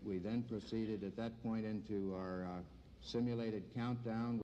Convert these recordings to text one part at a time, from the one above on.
We then proceeded at that point into our simulated countdown.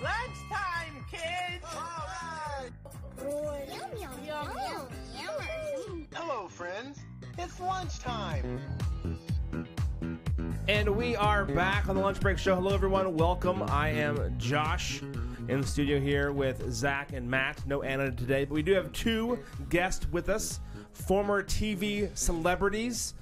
Lunchtime, kids! All right! Yum, yum, yum, yum, yum. Hello, friends. It's lunchtime. And we are back on the Lunch Break Show. Hello, everyone. Welcome. I am Josh in the studio here with Zach and Matt. No Anna today, but we do have two guests with us. Former TV celebrities,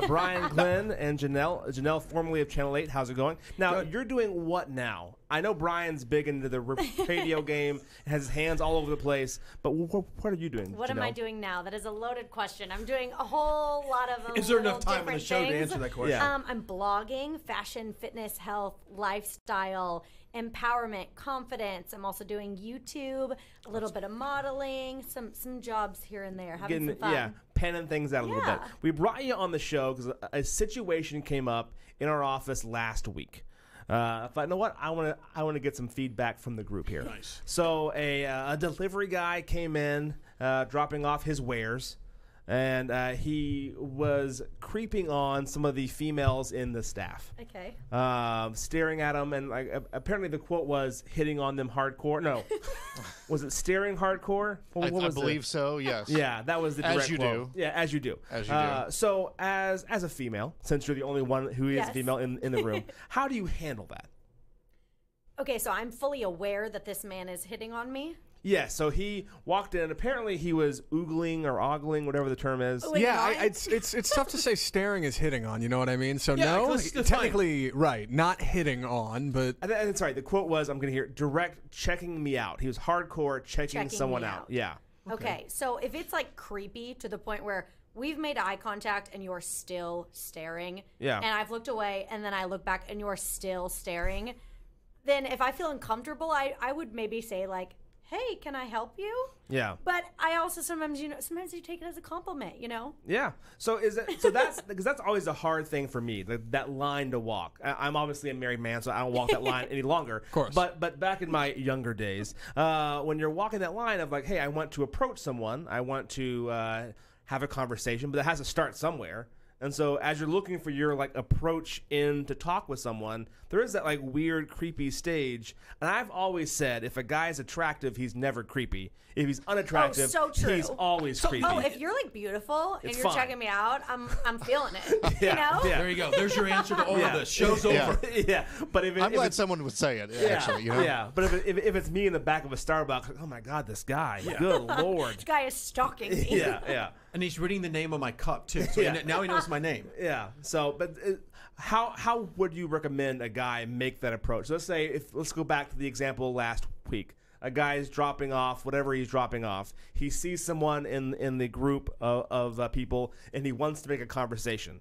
Brian Glenn and Janelle. Janelle, formerly of Channel 8. How's it going? Now, You're doing what now? I know Brian's big into the radio game, has his hands all over the place, but what are you doing, What Janelle? am I doing now? That is a loaded question. I'm doing a whole lot of them. Is there enough time on the show to answer that question? Yeah. I'm blogging, fashion, fitness, health, lifestyle, empowerment, confidence. I'm also doing YouTube, a little bit of modeling, some jobs here and there, having some fun. Yeah, penning things out a little Yeah. bit. We brought you on the show because a situation came up in our office last week. But you know what? I want to get some feedback from the group here. Nice. So a delivery guy came in, dropping off his wares, and he was creeping on some of the females in the staff. Okay. Staring at them, and apparently the quote was hitting on them hardcore. No, was it staring hardcore? What I was believe it? so, yes. Yeah, that was the direct As you quote. do. Yeah, as you do. As you do. So as a female, since you're the only one who is Yes. a female in the room, how do you handle that? Okay, so I'm fully aware that this man is hitting on me. Yeah, so he walked in. Apparently, he was oogling or ogling, whatever the term is. Wait, Yeah, what? it's tough to say staring is hitting on. You know what I mean? So Yeah, no, 'cause it's technically right, not hitting on, but Sorry, the quote was, I'm going to hear, direct checking me out. He was hardcore checking someone me out. out. Yeah. Okay, so if it's like creepy to the point where we've made eye contact and you're still staring, Yeah. and I've looked away and then I look back and you're still staring, then if I feel uncomfortable, I would maybe say like, hey, can I help you? Yeah. But I also sometimes you take it as a compliment, Yeah. So that's because that's always a hard thing for me, that line to walk. I'm obviously a married man, so I don't walk that line any longer. Of course. But back in my younger days, when you're walking that line of like, hey, I want to approach someone, I want to have a conversation, but it has to start somewhere. And so as you're looking for your like approach in to talk with someone, there is that like weird, creepy stage. And I've always said if a guy is attractive, he's never creepy. If he's unattractive, so true. he's always creepy. Oh, if you're like beautiful and It's you're fine. checking me out, I'm feeling it. Yeah, yeah. There you go. There's your answer to all Yeah. of this. Show's over. Yeah, but if I'm glad someone would say it, actually. You know? Yeah, but if it's me in the back of a Starbucks, like, oh my God, this guy, good Lord. This guy is stalking me. Yeah. And he's reading the name of my cup, too. So Yeah. now he knows my name. Yeah. So, but how would you recommend a guy make that approach? Let's say, let's go back to the example last week. A guy is dropping off whatever he's dropping off. He sees someone in the group of people, and he wants to make a conversation.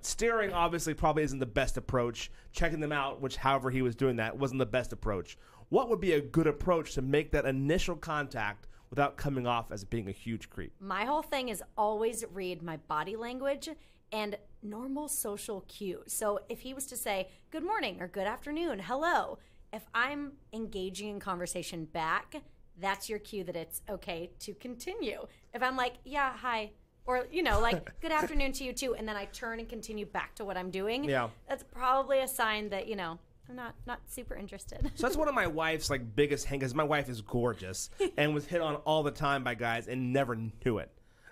Staring obviously probably isn't the best approach. Checking them out, which however he was doing that, wasn't the best approach. What would be a good approach to make that initial contact without coming off as being a huge creep? My whole thing is always read my body language and normal social cues. So if he was to say good morning or good afternoon, hello, if I'm engaging in conversation back, that's your cue that it's okay to continue. If I'm like, yeah, hi, or, like, good afternoon to you too, and then I turn and continue back to what I'm doing, Yeah. that's probably a sign that, I'm not super interested. So that's one of my wife's biggest hang, because my wife is gorgeous and was hit on all the time by guys and never knew it.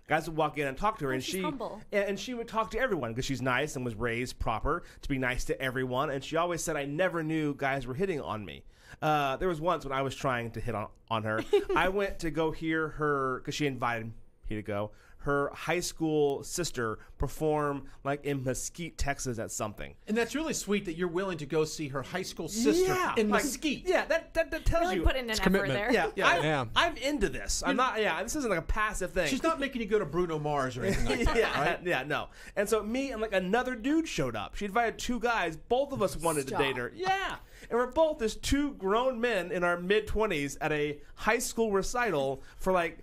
guys would walk in and talk to her, and she's humble. and she would talk to everyone because she's nice and was raised proper to be nice to everyone. And she always said, I never knew guys were hitting on me. There was once when I was trying to hit on her. I went to go hear her, because she invited me to go, her high school sister perform like in Mesquite, Texas at something. And that's really sweet that you're willing to go see her high school sister in like, Mesquite. Yeah, that tells Really you. put in an effort commitment. there. Yeah, I'm into this. I'm not. Yeah, this isn't like a passive thing. She's not making you go to Bruno Mars or anything like that, yeah, right? yeah, no. And so me and like another dude showed up. She invited 2 guys. Both of us wanted to date her. Yeah. And we're both as 2 grown men in our mid-20s at a high school recital for like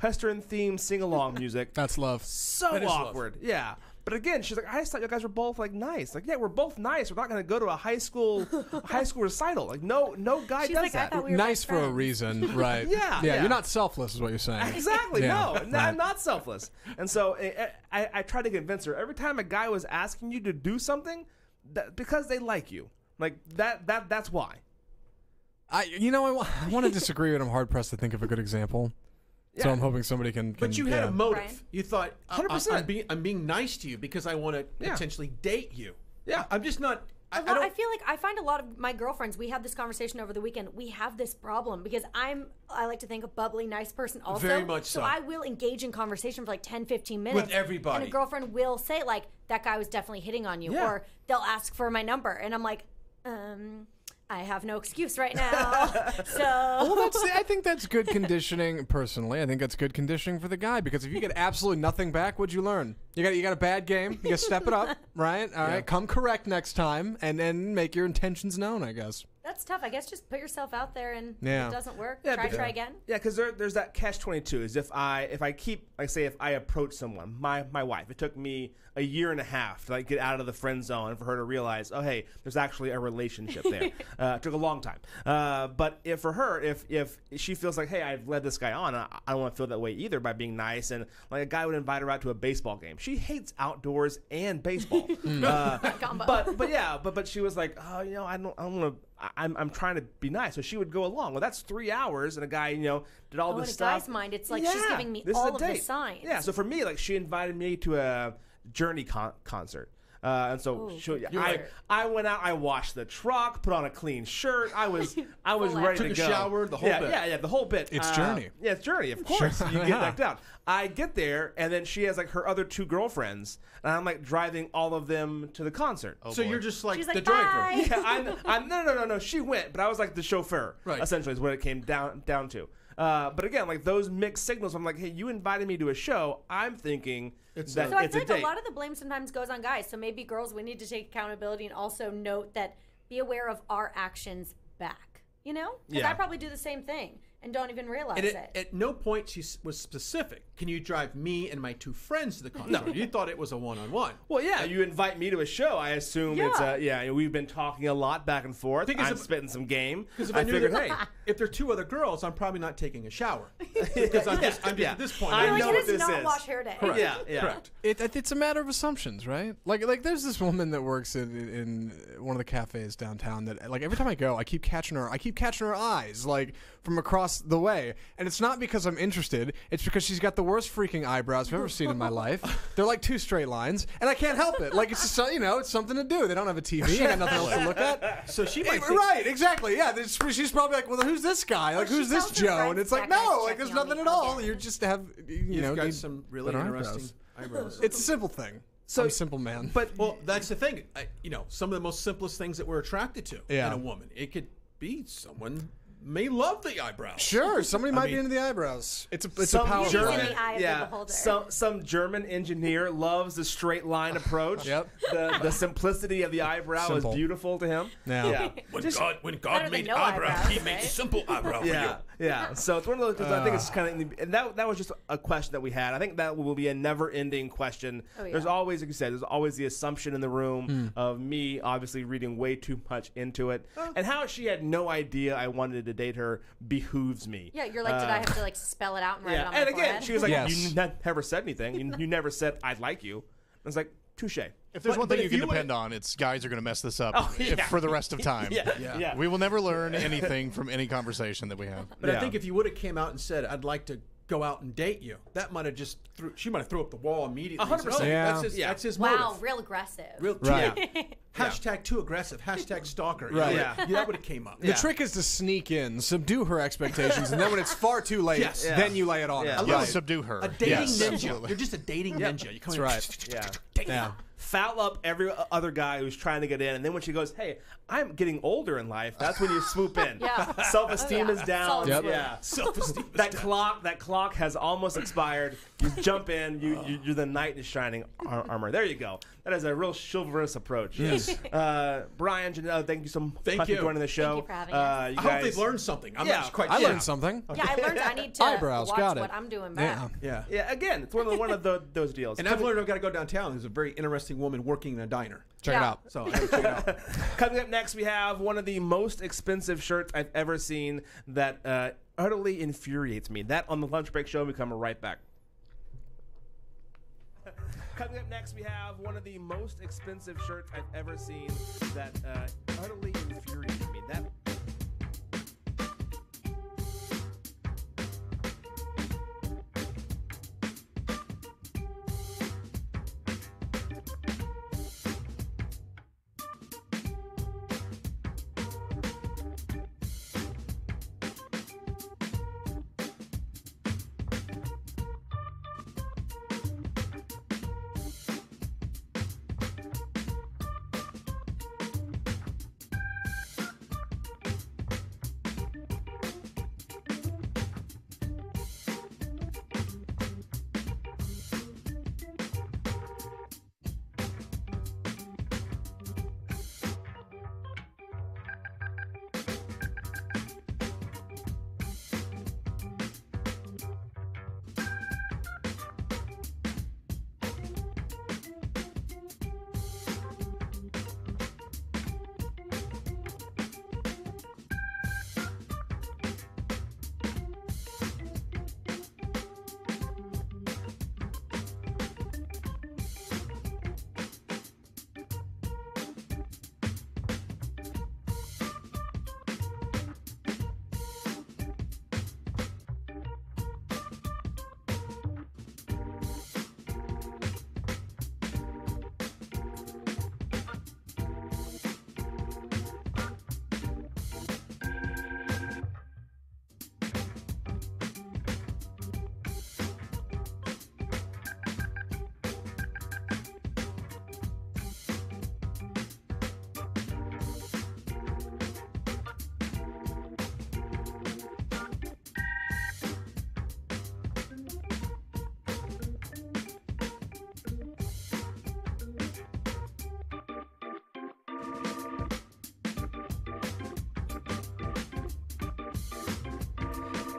Western themed sing-along music. That's love. So That is love. awkward. Yeah. But again, she's like, I just thought you guys were both like nice. Like, yeah, we're both nice. We're not going to go to a high school recital. Like, no guy She's does like, I that. thought we were Nice best for a friends. reason, right? Yeah. You're not selfless, is what you're saying. Exactly. Yeah. No, I'm not selfless. And so I tried to convince her. Every time a guy was asking you to do something, because they like you. Like that's why. I want to disagree, but I'm hard pressed to think of a good example. So Yeah. I'm hoping somebody can. But you had a motive. Right. You thought, 100%. I'm being nice to you because I want to Yeah. potentially date you. Yeah. I'm just not. I Well, don't. I feel like I find a lot of my girlfriends, we had this conversation over the weekend. We have this problem because I like to think a bubbly, nice person also. Very much so. So I will engage in conversation for like 10, 15 minutes. With everybody. And a girlfriend will say like, that guy was definitely hitting on you. Yeah. Or they'll ask for my number. And I'm like, I have no excuse right now. So Well, I think that's good conditioning. Personally, I think that's good conditioning for the guy, because if you get absolutely nothing back, what'd you learn? You got a bad game. You got to step it up, right? All right, come correct next time, and then make your intentions known, I guess. that's tough. I guess just put yourself out there, and Yeah. if it doesn't work, Yeah, try again. Yeah, because there's that catch-22. Is if I keep, like, say, if I approach someone, my wife, it took me a year and a half to like get out of the friend zone and for her to realize, oh hey, there's actually a relationship there. It took a long time. But if for her, if she feels like, hey, I've led this guy on, I don't want to feel that way either by being nice, and like a guy would invite her out to a baseball game. She hates outdoors and baseball. Combo. But she was like, oh, I don't want to. I'm trying to be nice, so she would go along. Well, that's 3 hours, and a guy, did all Oh, this in a stuff. guy's mind, it's like she's giving me this is all a of the date. signs. Yeah, so for me, like, she invited me to a Journey concert. And so I went out, I washed the truck, put on a clean shirt. I was ready to Took go. a shower, the whole bit. Yeah, the whole bit. It's Journey. Yeah, it's Journey, of course. You get Yeah. decked out. I get there, and then she has like her other 2 girlfriends, and I'm like driving all of them to the concert. so you're just like She's the like, driver. bye. Yeah, I'm no. She went, but I was like the chauffeur. Right. Essentially, is what it came down to. But again, like those mixed signals, I'm like, hey, you invited me to a show. I'm thinking that So I it's feel a like date. a lot of the blame sometimes goes on guys. So maybe girls, we need to take accountability and also note that be aware of our actions back. Because Yeah. I probably do the same thing and don't even realize And it. at no point she was specific. Can you drive me and my 2 friends to the concert? No. You thought it was a one-on-one. Well, yeah, you invite me to a show. I assume it's we've been talking a lot back and forth. Because I'm if- spitting some game. Because if I I knew figured, that, hey, if there are 2 other girls, I'm probably not taking a shower. Because I'm just at this point. I You're like, know it what is this not is. wash hair day. yeah. Correct. It's a matter of assumptions, right? Like there's this woman that works in one of the cafes downtown that, like, every time I go, I keep catching her eyes, like, from across the way, and it's not because I'm interested. It's because she's got the worst freaking eyebrows I've ever seen in my life. They're like 2 straight lines, and I can't help it. Like, it's just it's something to do. They don't have a TV. I got nothing else to look at. So she might think, Right, exactly. Yeah, she's probably like, well, who's this guy? Like, Well, who's she this tells her Joe? And friends it's like, that guy's no, like, there's checking on nothing me at all. again. You just have, you've got these some really better interesting eyebrows. It's a simple thing. So I'm a simple man. But Well, that's the thing. Some of the most simplest things that we're attracted to Yeah. in a woman. It could be someone may love the eyebrows. Sure, somebody might be mean- into the eyebrows. It's a some power. Beauty's in German, the eye of the beholder. some German engineer loves the straight line approach. Yep. The simplicity of the eyebrow Simple. is beautiful to him. Yeah. When Just- God Better than made no eyebrows, eyebrows, He made right? simple eyebrow Yeah. So it's one of those. Cause I think it's kind of, and that was just a question that we had. I think that will be a never-ending question. Oh, yeah. There's always, like you said, there's always the assumption in the room of me obviously reading way too much into it, and how she had no idea I wanted to date her behooves me. Yeah, you're like, did I have to like spell it out and write it on my and again, forehead? she was like, Yes. "You never said anything. You never said I'd like you." I was like, "Touche." If there's But- one but thing you if can you depend on, it's guys are going to mess this up Oh, yeah. for the rest of time. Yeah. We will never learn anything from any conversation that we have. But I Yeah. think if you would have came out and said, I'd like to go out and date you. That might have just she might have threw up the wall immediately. 100%. Yeah. That's his Wow, motive. real aggressive. Real, Right. yeah. Hashtag too aggressive. Hashtag stalker. Right. Yeah. That would have came up. The trick is to sneak in, subdue her expectations, and then when it's far too late, Yes. Yeah. then you lay it on Yeah. her. Yeah, Right. subdue her. A dating Yes. ninja. Absolutely. You're just a dating ninja. You come That's in, right. Yeah. Yeah. Foul up every other guy who's trying to get in, and then when she goes, "Hey, I'm getting older in life," that's when you swoop in. Yeah. Self-esteem Oh, yeah. is down. Solid Yep. swoop. Yeah. Self-esteem. That clock has almost expired. You jump in. You're the knight in shining armor. There you go. That is a real chivalrous approach. Yes. Brian, Janelle, thank you so much Thank for you. joining the show. you for having us. You I hope guys- they've learned something. I'm Yeah. not quite I sure. learned something. Yeah, I learned I need to Eyebrows, watch got it. what I'm doing back. Yeah. Yeah. Yeah, again, it's one of those deals. And I've learned I've got to go downtown. There's a very interesting woman working in a diner. Check it Yeah. out. So I got to check it out. Coming up next, we have one of the most expensive shirts I've ever seen that utterly infuriates me. That on the lunch break show. We come right back. Coming up next, we have one of the most expensive shirts I've ever seen that utterly infuriates me. That.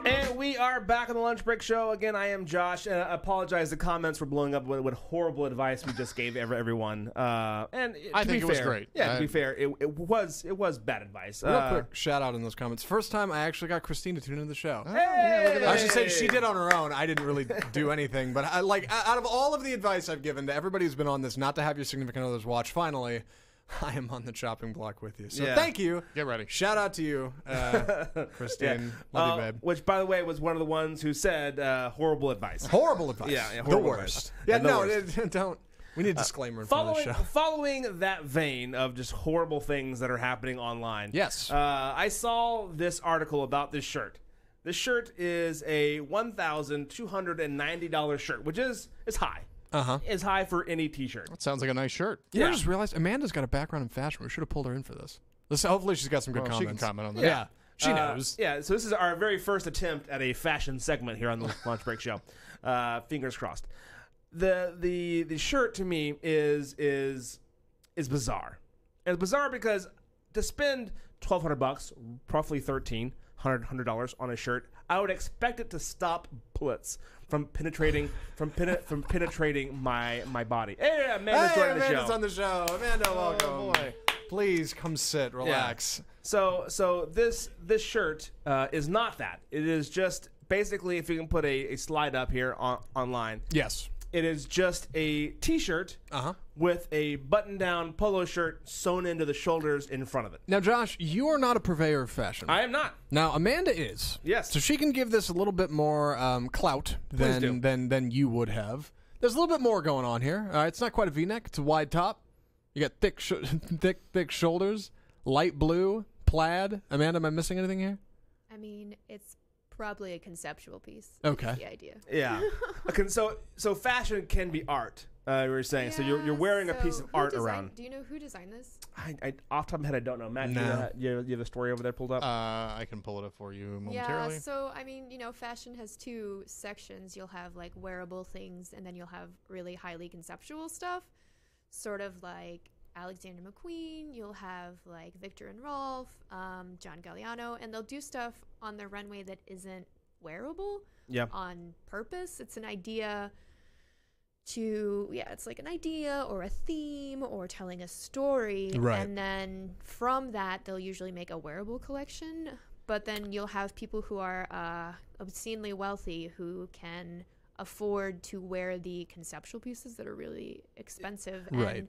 And we are back on the lunch break show. Again, I am Josh. And I apologize, the comments were blowing up with what horrible advice we just gave everyone. And I to think be it was fair- great. Yeah, to be fair, it was bad advice. Real quick shout out in those comments. First time I actually got Christine to tune into the show. Hey! I should say she did on her own. I didn't really do anything, but I like out of all of the advice I've given to everybody who's been on this, not to have your significant others watch. Finally, I am on the chopping block with you. So Yeah. thank you. Get ready. Shout out to you, Christine. Love you, babe. Which, by the way, was one of the ones who said horrible advice. Horrible advice. Yeah, the horrible worst. advice. Yeah, The no, worst. don't. We need a disclaimer in front of the show. Following that vein of just horrible things that are happening online. Yes. I saw this article about this shirt. This shirt is a $1,290 shirt, which is high. Is high for any T-shirt. That sounds like a nice shirt. Yeah. I just realized Amanda's got a background in fashion. We should have pulled her in for this. Hopefully she's got some good Well, she can comments. comment on that. Yeah. She knows. Yeah, so this is our very first attempt at a fashion segment here on the Lunch Break Show. Fingers crossed. The shirt to me is bizarre. And it's bizarre because to spend $1,200, roughly $1,300 on a shirt, I would expect it to stop bullets from penetrating my body. Hey, Amanda's joining the Amanda's show. on the show. Amanda, welcome. boy. Please come sit, relax. So this shirt is not that. It is just basically, if you can put a slide up here online. Yes. it is just a T-shirt with a button-down polo shirt sewn into the shoulders in front of it. Now, Josh, you are not a purveyor of fashion. I am not. Now, Amanda is. Yes. So she can give this a little bit more clout than you would have. There's a little bit more going on here. It's not quite a V-neck. It's a wide top. You got thick shoulders, light blue, plaid. Amanda, am I missing anything here? I mean, it's probably a conceptual piece. Okay. The idea. Yeah. Okay, so fashion can be art. You were saying. So you're wearing a piece of art around. Do you know who designed this? I off the top of my head, I don't know. Matt, you have a story over there pulled up? I can pull it up for you momentarily. Yeah, so, I mean, fashion has two sections. You'll have, like, wearable things, and then you'll have really highly conceptual stuff, sort of like Alexander McQueen. You'll have, like, Victor and Rolf, John Galliano, and they'll do stuff on their runway that isn't wearable on purpose. It's an idea it's like an idea or a theme or telling a story. Right. And then from that, they'll usually make a wearable collection. But then you'll have people who are obscenely wealthy who can afford to wear the conceptual pieces that are really expensive. Right.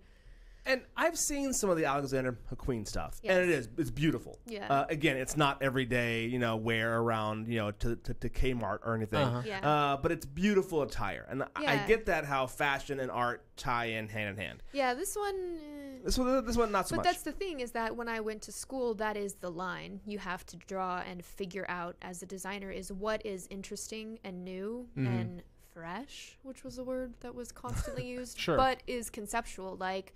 And I've seen some of the Alexander McQueen stuff, Yes. and it's beautiful. Yeah. Again, it's not everyday, wear around, to Kmart or anything. Yeah. But it's beautiful attire, and I Yeah. get that how fashion and art tie in hand in hand. Yeah, this one... This one not so But much. that's the thing, is that when I went to school, that is the line you have to draw and figure out as a designer, is what is interesting and new and fresh, which was a word that was constantly used, Sure. but is conceptual. Like,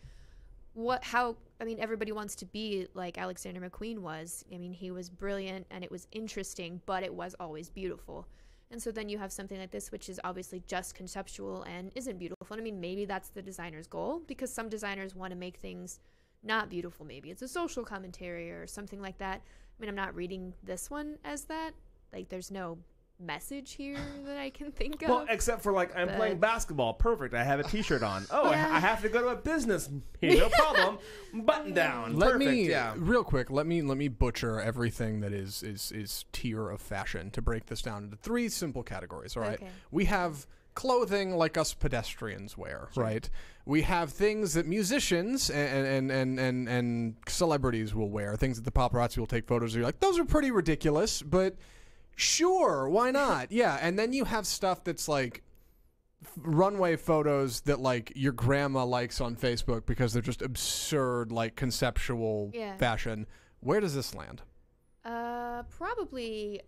everybody wants to be like Alexander McQueen was. I mean, he was brilliant and it was interesting, but it was always beautiful. And so then you have something like this, which is obviously just conceptual and isn't beautiful. And I mean, maybe that's the designer's goal, because some designers want to make things not beautiful. Maybe it's a social commentary or something like that. I mean, I'm not reading this one as that. Like, there's no message here that I can think of. Well, except for, like, I'm playing basketball. Perfect. I have a T-shirt on. Oh, Yeah. I have to go to a business meeting. No problem. Button down. Perfect. Real quick, let me butcher everything that is tier of fashion to break this down into three simple categories. All right, Okay. we have clothing like us pedestrians wear, right? We have things that musicians and celebrities will wear, things that the paparazzi will take photos of. You're like, those are pretty ridiculous, but sure, why not? Yeah, and then you have stuff that's like runway photos that like your grandma likes on Facebook because they're just absurd, like conceptual fashion. Where does this land? Probably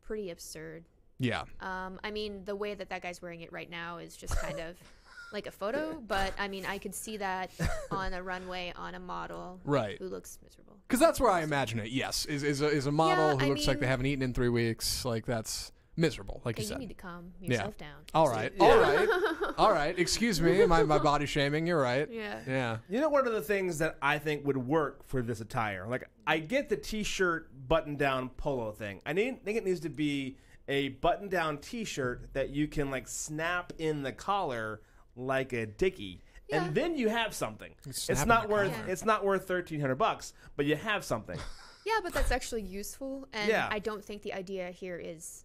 pretty absurd. Yeah. I mean, the way that guy's wearing it right now is just kind of like a photo, but I mean, I could see that on a runway on a model Right. who looks miserable. Because that's where I imagine it. Yes, is a model who I looks like they mean- haven't eaten in 3 weeks. Like that's miserable. Like Okay, you you said. need to calm yourself down. All right. All right. All right. Excuse me. My body shaming. You're right. Yeah. Yeah. You know, one of the things that I think would work for this attire, like, I get the T-shirt button-down polo thing. I think it needs to be a button-down T-shirt that you can, like, snap in the collar like a dickie, and then you have something. It's not worth $1,300, but you have something. Yeah, but that's actually useful, and Yeah. I don't think the idea here is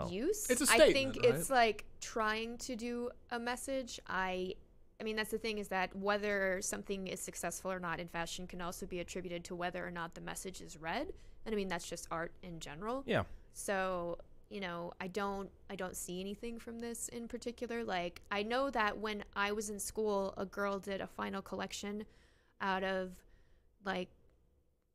use. It's a I statement, think right? it's like trying to do a message. I mean, that's the thing, is that whether something is successful or not in fashion can also be attributed to whether or not the message is read. And I mean, that's just art in general. Yeah. So, I don't see anything from this in particular. Like, I know that when I was in school, a girl did a final collection out of like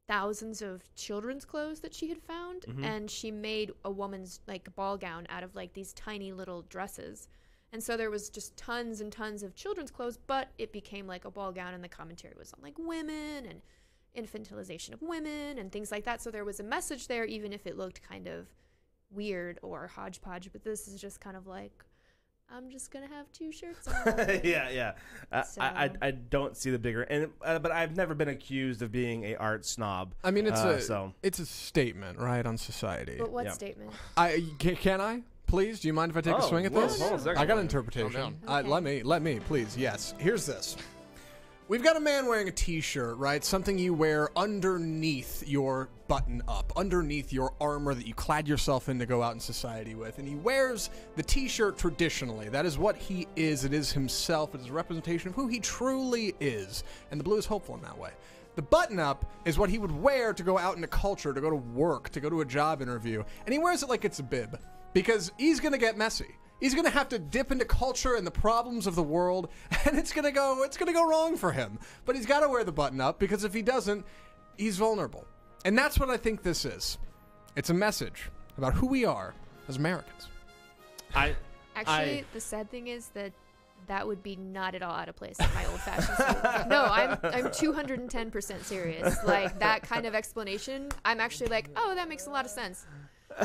thousands of children's clothes that she had found, and she made a woman's like ball gown out of like these tiny little dresses. And so there was just tons and tons of children's clothes, but it became like a ball gown, and the commentary was on like women and infantilization of women and things like that. So there was a message there, even if it looked kind of weird or hodgepodge. But this is just kind of like, I'm just gonna have 2 shirts on. Yeah. I don't see the bigger, but I've never been accused of being a art snob. I mean, it's so. a statement, right, on society. But what Yeah. statement? Can I? Please, do you mind if I take a swing at whoa, this? hold on a second. I got an interpretation. Calm down. Let me, please. Yes. Here's this. We've got a man wearing a t-shirt, right? Something you wear underneath your button up, underneath your armor that you clad yourself in to go out in society with. And he wears the t-shirt traditionally. That is what he is. It is himself. It is a representation of who he truly is. And the blue is hopeful in that way. The button-up is what he would wear to go out into culture, to go to work, to go to a job interview. And he wears it like it's a bib because he's going to get messy. He's going to have to dip into culture and the problems of the world, and it's going to go wrong for him. But he's got to wear the button up because if he doesn't, he's vulnerable. And that's what I think this is. It's a message about who we are as Americans. Actually, the sad thing is that would be not at all out of place in my old-fashioned school. No, I'm 210% serious. Like, that kind of explanation, I'm actually like, oh, that makes a lot of sense.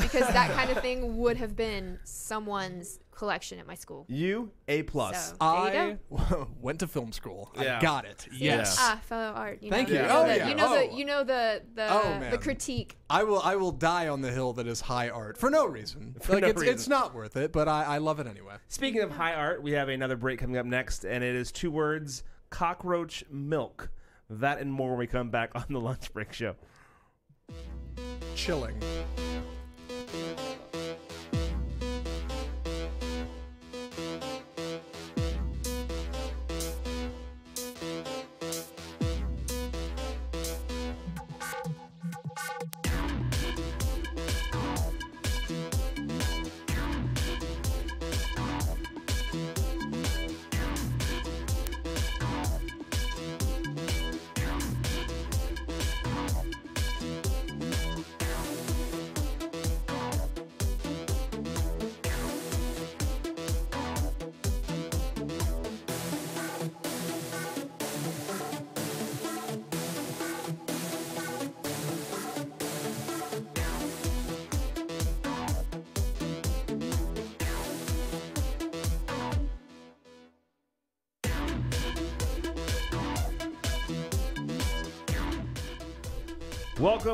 Because that kind of thing would have been someone's collection at my school. You, A+. So, I went to film school. Yeah. I got it. Yes. Fellow art. Thank you. You know the critique. I will die on the hill that is high art for no reason. It's not worth it, but I love it anyway. Speaking of high art, we have another break coming up next, and it is 2 words: cockroach milk. That and more when we come back on the Lunch Break Show. Chilling.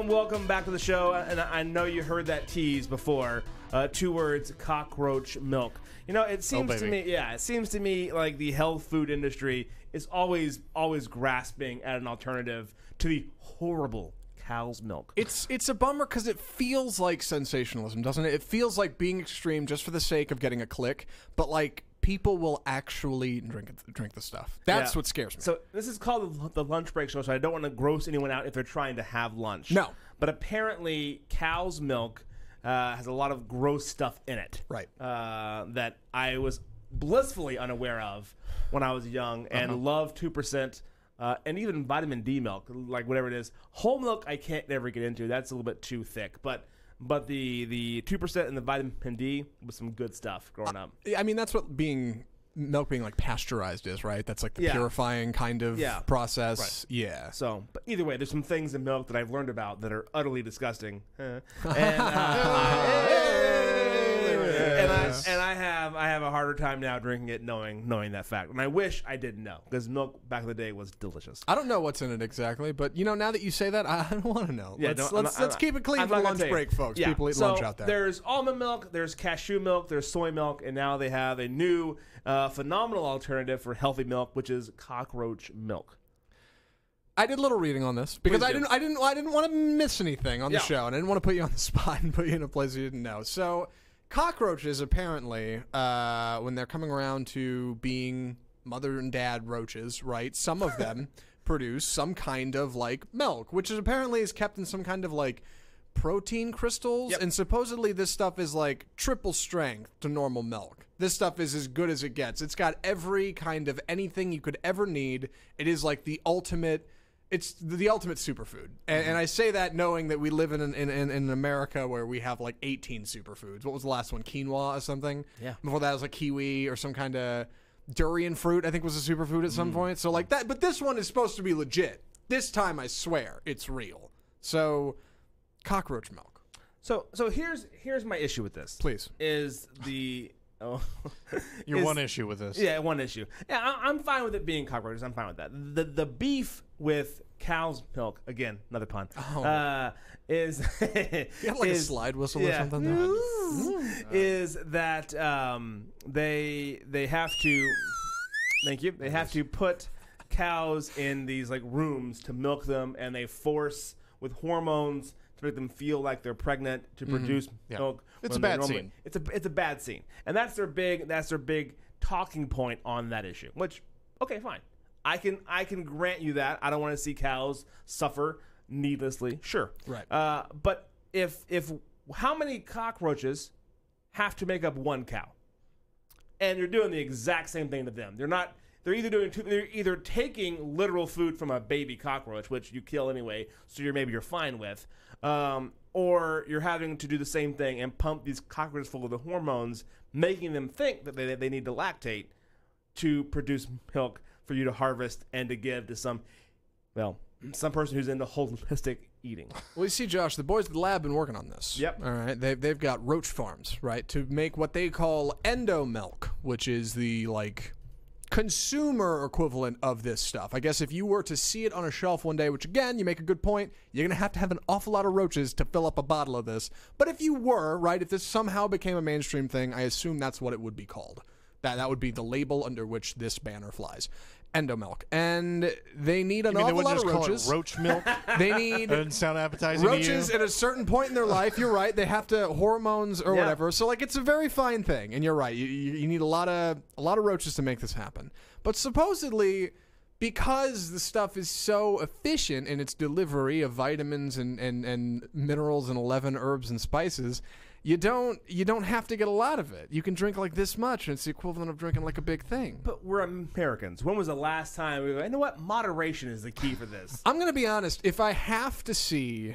Welcome back to the show. And I know you heard that tease before. 2 words: cockroach milk. You know, it seems to me like the health food industry is always grasping at an alternative to the horrible cow's milk. It's a bummer because it feels like sensationalism, doesn't it? It feels like being extreme just for the sake of getting a click, but like people will actually drink the stuff. That's what scares me. So this is called the Lunch Break Show, so I don't want to gross anyone out if they're trying to have lunch. No. But apparently cow's milk has a lot of gross stuff in it. Right. That I was blissfully unaware of when I was young and loved 2%. And even vitamin D milk, like whatever it is. Whole milk I can't never get into. That's a little bit too thick. But the 2% and the vitamin D was some good stuff growing up. I mean, that's what milk being like pasteurized is, right? That's like the purifying kind of process. Right. Yeah. So, but either way, there's some things in milk that I've learned about that are utterly disgusting. And I have a harder time now drinking it knowing that fact. And I wish I didn't know, because milk back in the day was delicious. I don't know what's in it exactly, but you know, now that you say that, I don't want to know. Yeah, let's keep it clean for the lunch break, folks. Yeah. People eat lunch out there. There's almond milk, there's cashew milk, there's soy milk, and now they have a new phenomenal alternative for healthy milk, which is cockroach milk. I did a little reading on this because I didn't want to miss anything on the show, and I didn't want to put you on the spot and put you in a place you didn't know. So cockroaches apparently, when they're coming around to being mother and dad roaches, right? Some of them produce some kind of like milk, which is apparently kept in some kind of like protein crystals, and supposedly this stuff is like triple strength to normal milk. This stuff is as good as it gets. It's got every kind of anything you could ever need. It is like the ultimate. It's the ultimate superfood, and I say that knowing that we live in America where we have like 18 superfoods. What was the last one? Quinoa or something? Yeah. Before that was like kiwi or some kind of durian fruit, I think was a superfood at some point. So like that, but this one is supposed to be legit. This time I swear it's real. So cockroach milk. So here's my issue with this. Please. Is the Your one issue with this. Yeah, one issue. Yeah, I'm fine with it being cockroaches. I'm fine with that. The beef with cow's milk, again, another pun, is you have like a slide whistle or something? Is that they have to, thank you, they have to put cows in these like rooms to milk them, and they force with hormones to make them feel like they're pregnant to produce milk. It's when a bad they scene. It's a bad scene, and that's their big talking point on that issue. Which, okay, fine, I can grant you that. I don't want to see cows suffer needlessly. Sure, Right. But if how many cockroaches have to make up one cow? And you're doing the exact same thing to them. They're either taking literal food from a baby cockroach, which you kill anyway, so you're fine with, or you're having to do the same thing and pump these cockroaches full of the hormones, making them think that they need to lactate to produce milk for you to harvest and to give to some person who's into holistic eating. Well, you see, Josh, the boys at the lab have been working on this. Yep. All right. They've got roach farms, right, to make what they call endo milk, which is the, like, consumer equivalent of this stuff. I guess if you were to see it on a shelf one day, which, again, you make a good point, you're going to have an awful lot of roaches to fill up a bottle of this. But if you were, right, if this somehow became a mainstream thing, I assume that's what it would be called. That would be the label under which this banner flies. Endo milk. And they need an awful lot of roaches. Call it roach milk? They need That doesn't sound appetizing roaches to you? at a certain point in their life. You're right. They have to hormones or whatever. So like it's a very fine thing. And you're right. You need a lot of roaches to make this happen. But supposedly, because the stuff is so efficient in its delivery of vitamins and minerals and 11 herbs and spices, you don't have to get a lot of it. You can drink like this much, and it's the equivalent of drinking like a big thing. But we're Americans. When was the last time we go, you know what? Moderation is the key for this. I'm going to be honest. If I have to see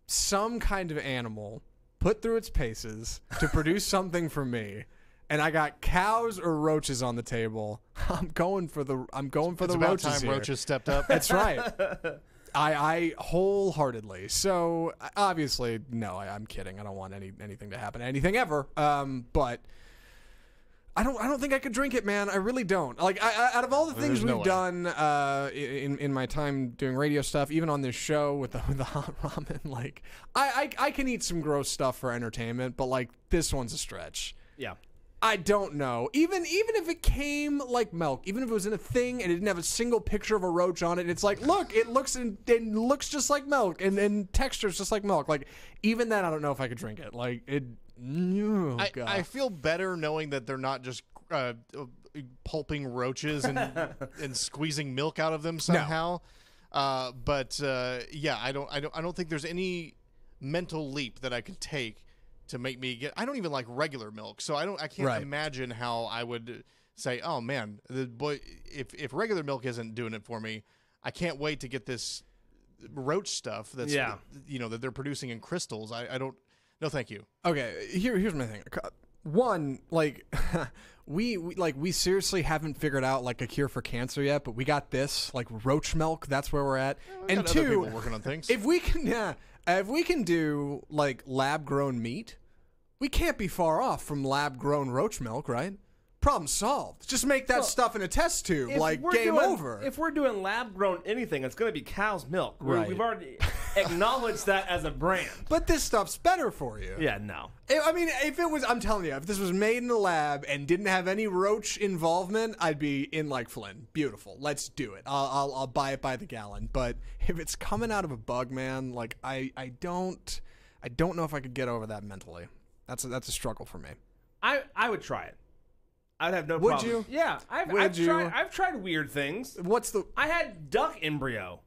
some kind of animal put through its paces to produce something for me, and I got cows or roaches on the table, I'm going for the It's about roaches time here. roaches stepped up. That's right. I wholeheartedly. So obviously, no, I'm kidding. I don't want anything to happen, anything ever. But I don't think I could drink it, man. I really don't. Like, out of all the things There's no we've done in my time doing radio stuff, even on this show with the hot ramen, like I can eat some gross stuff for entertainment, but like this one's a stretch. Yeah. I don't know. Even if it came like milk, even if it was in a thing and it didn't have a single picture of a roach on it, and it's like, look, it looks just like milk and textures just like milk. Like, even then, I don't know if I could drink it. Like, it. Oh, God. I feel better knowing that they're not just pulping roaches and squeezing milk out of them somehow. But I don't think there's any mental leap that I could take to make me get. I don't even like regular milk, so I can't imagine how I would say, oh man, if regular milk isn't doing it for me, I can't wait to get this roach stuff that's that they're producing in crystals. I don't. No, thank you. Okay, here's my thing. One, like, we seriously haven't figured out like a cure for cancer yet, but we got this, like, roach milk. That's where we're at. And and other two, people working on things. if we can do like lab grown meat, we can't be far off from lab grown roach milk, right? Problem solved. Just make that stuff in a test tube, like game over. If we're doing lab grown anything, it's going to be cow's milk. Right. We've already acknowledged that as a brand. But this stuff's better for you. Yeah, no. I mean, if it was, I'm telling you, if this was made in a lab and didn't have any roach involvement, I'd be in like Flynn. Beautiful. Let's do it. I'll buy it by the gallon. But if it's coming out of a bug, man, like I don't know if I could get over that mentally. That's a struggle for me. I would try it. I'd have no Would problem. you? Yeah, I've tried weird things. I had duck embryo.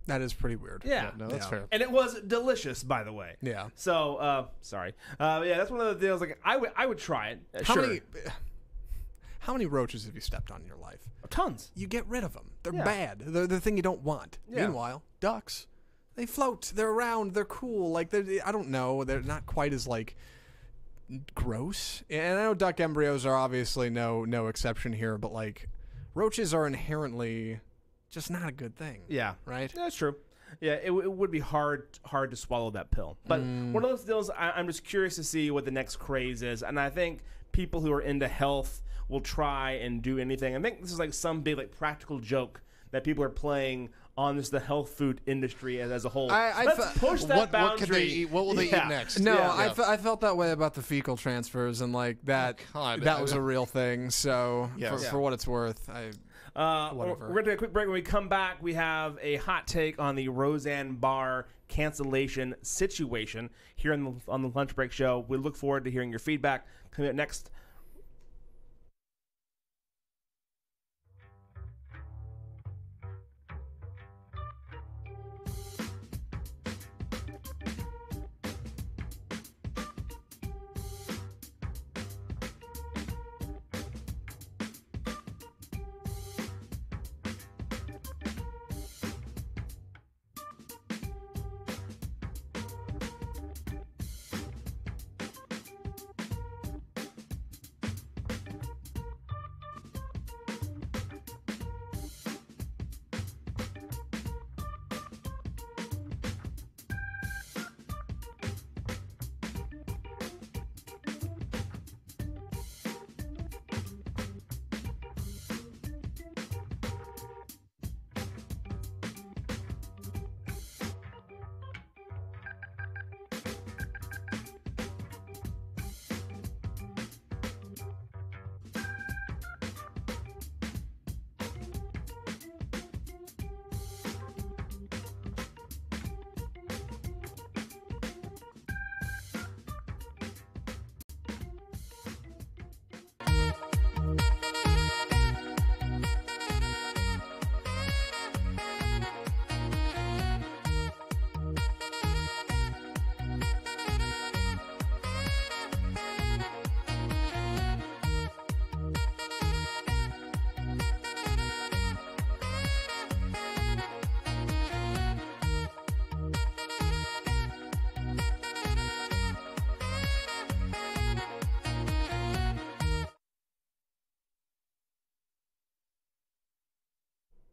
That is pretty weird. Yeah. No, that's fair. And it was delicious, by the way. Yeah. So, sorry. Yeah, that's one of the deals. Like, I would try it. How many roaches have you stepped on in your life? Tons. You get rid of them. They're Yeah. bad. They're the thing you don't want. Yeah. Meanwhile, ducks, they float. They're around. They're cool. Like, I don't know. They're not quite as, like, gross. And I know duck embryos are obviously no exception here, but, like, roaches are inherently just not a good thing. Yeah. Right? That's true. Yeah, it would be hard to swallow that pill. But one of those deals, I'm just curious to see what the next craze is. And I think people who are into health will try and do anything. I think this is like some big like practical joke that people are playing on just the health food industry as a whole. I Let's push that What boundary. could they eat? What will they eat next? No, Yeah. I felt that way about the fecal transfers, and like that God. that was a real thing. So Yes. for what it's worth, We're whatever. going to take a quick break. When we come back, we have a hot take on the Roseanne Barr cancellation situation here on the Lunch Break Show. We look forward to hearing your feedback. Coming up next.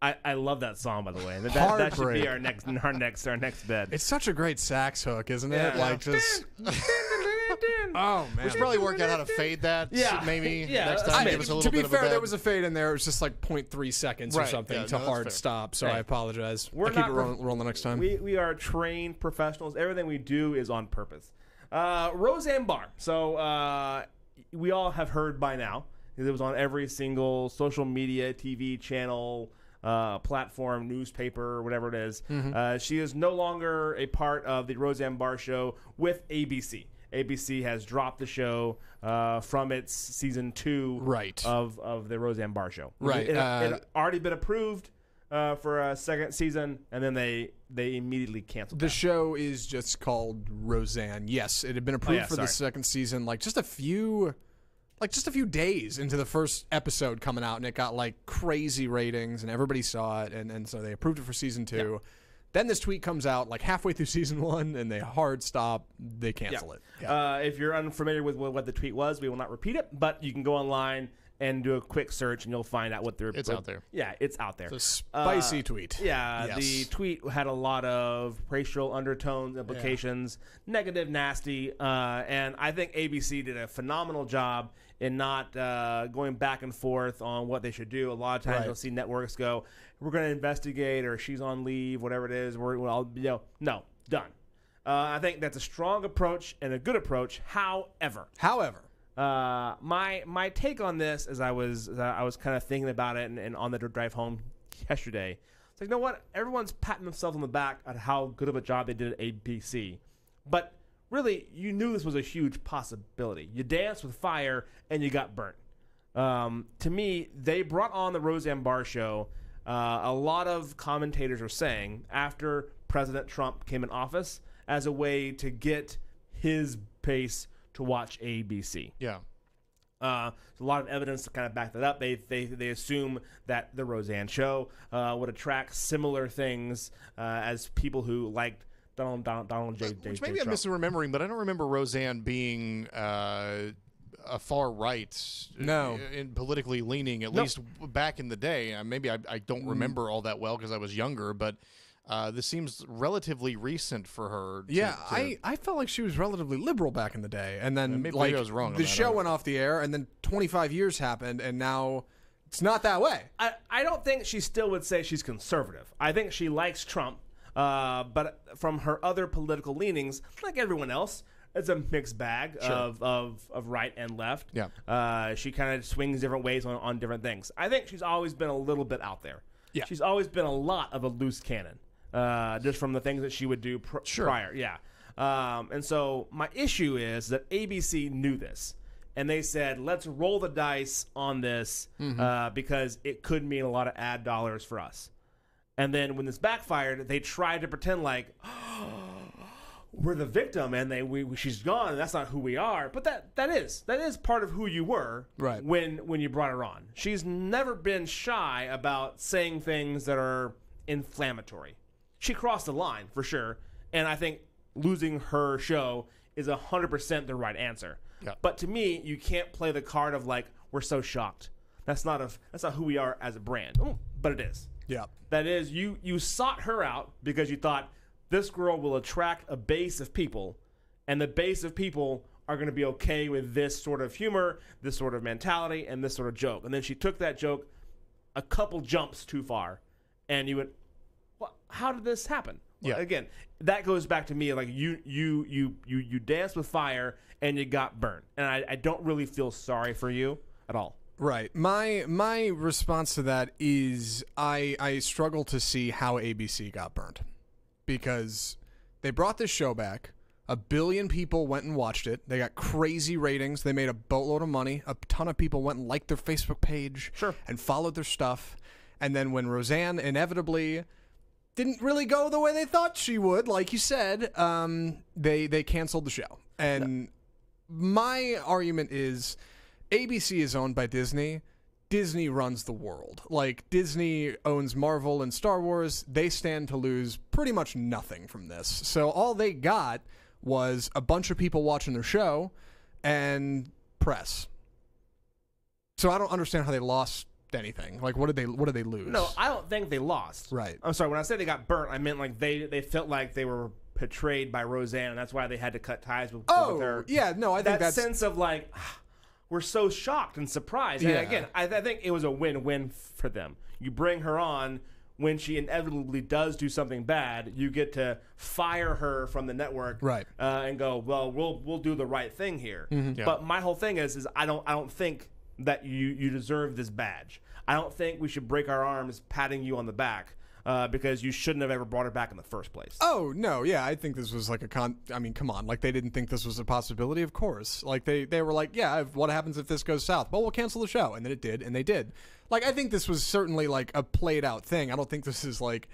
I love that song, by the way. That should be Heartbreak. our next bed. It's such a great sax hook, isn't it? Yeah. Like just oh man. We should probably work out how to fade that. Yeah. Maybe Yeah, next I time. mean, Give us a little to bit be of a fair, there bed. was a fade in there. It was just like 0.3 seconds or Right. something Yeah, to no, that's hard fair. stop. So Hey. I apologize. We're I'll keep not it rolling the next time. We are trained professionals. Everything we do is on purpose. Roseanne Barr. So we all have heard by now. It was on every single social media, TV channel, platform, newspaper, whatever it is. She is no longer a part of the Roseanne Barr show with ABC. ABC has dropped the show from its season 2 Right. of the Roseanne Barr show. Right. It had already been approved for a second season, and then they immediately canceled The that. show is just called Roseanne. Yes, it had been approved yeah, for the sorry. second season, like just a few days into the first episode coming out, and it got like crazy ratings, and everybody saw it, and so they approved it for season 2. Then this tweet comes out like halfway through season 1, and they hard stop, they cancel it. If you're unfamiliar with what the tweet was, we will not repeat it, but you can go online and do a quick search, and you'll find out what they're. It's out there. Yeah, it's out there. It's a spicy tweet. Yeah, Yes. the tweet had a lot of racial undertones, implications, negative, nasty, and I think ABC did a phenomenal job in not going back and forth on what they should do. A lot of times Right. you'll see networks go, "We're going to investigate," or "She's on leave," whatever it is. No, done. I think that's a strong approach and a good approach. However, my take on this, as I was kind of thinking about it and on the drive home yesterday, it's like, you know what? Everyone's patting themselves on the back at how good of a job they did at ABC, but really, you knew this was a huge possibility. You danced with fire and you got burnt. To me, they brought on the Roseanne Barr show. A lot of commentators are saying after President Trump came in office as a way to get his base to watch ABC. Yeah. There's a lot of evidence to kind of back that up. They assume that the Roseanne show would attract similar things as people who liked Donald J. Which maybe J. I'm Trump. misremembering, but I don't remember Roseanne being a far right, No. in politically leaning. At least back in the day. Maybe I don't remember all that well because I was younger, but this seems relatively recent for her. I felt like she was relatively liberal back in the day, and then maybe like I was wrong on the that. I show don't went off the air, and then 25 years happened, and now It's not that way. I don't think she still would say she's conservative. I think she likes Trump, but from her other political leanings, like everyone else, it's a mixed bag of right and left. Yeah. She kind of swings different ways on different things. I think she's always been a little bit out there. Yeah. She's always been a lot of a loose cannon, just from the things that she would do prior. Yeah. And so my issue is that ABC knew this. And they said, let's roll the dice on this because it could mean a lot of ad dollars for us. And then when this backfired, they tried to pretend like, we're the victim and she's gone and that's not who we are. But that is part of who you were when you brought her on. She's never been shy about saying things that are inflammatory. She crossed the line for sure. And I think losing her show is 100% the right answer. Yeah. But to me, you can't play the card of like, we're so shocked. That's not who we are as a brand. But it is. Yeah. That is, you sought her out because you thought this girl will attract a base of people, and the base of people are going to be okay with this sort of humor, this sort of mentality, and this sort of joke. And then she took that joke a couple jumps too far, and you went, well, how did this happen? Yeah. Well, again, that goes back to me like you danced with fire and you got burnt, and I don't really feel sorry for you at all. Right. My response to that is I struggle to see how ABC got burnt, because they brought this show back. 1 billion people went and watched it. They got crazy ratings. They made a boatload of money. A ton of people went and liked their Facebook page and followed their stuff. And then when Roseanne inevitably didn't really go the way they thought she would, like you said, they canceled the show. And my argument is ABC is owned by Disney. Disney runs the world. Like, Disney owns Marvel and Star Wars. They stand to lose pretty much nothing from this. So all they got was a bunch of people watching their show and press. So I don't understand how they lost anything. Like, what did they lose? No, I don't think they lost. Right. I'm sorry. When I said they got burnt, I meant like they felt like they were betrayed by Roseanne, and that's why they had to cut ties with her. Yeah, no, I think that sense of like, we're so shocked and surprised. And again, I think it was a win-win for them. You bring her on when she inevitably does do something bad. You get to fire her from the network, and go, well, we'll do the right thing here. Yeah. But my whole thing is I don't think that you deserve this badge. I don't think we should break our arms patting you on the back. Because you shouldn't have ever brought her back in the first place. Oh, no, yeah, I think this was like I mean, come on. Like, they didn't think this was a possibility, of course. Like, they were like, yeah, what happens if this goes south? Well, we'll cancel the show. And then it did, and they did. Like, I think this was certainly, like, a played-out thing. I don't think this is, like,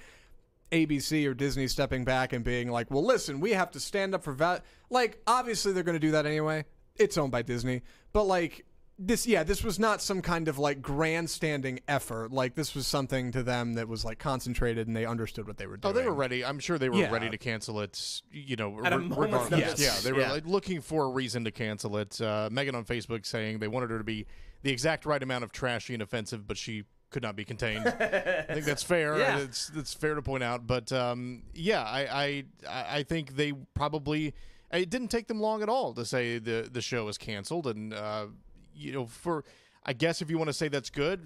ABC or Disney stepping back and being like, well, listen, we have to stand up for value. Like, obviously they're going to do that anyway. It's owned by Disney. But, like, this was not some kind of like grandstanding effort. Like, this was something to them that was like concentrated, and they understood what they were doing. Oh, they were ready. I'm sure they were ready to cancel it. You know, at a moment's notice. Yeah, they were like looking for a reason to cancel it. Megan on Facebook saying they wanted her to be the exact right amount of trashy and offensive, but she could not be contained. I think that's fair. Yeah. It's fair to point out. But I think they probably, it didn't take them long at all to say the show is canceled. And you know, I guess if you want to say that's good,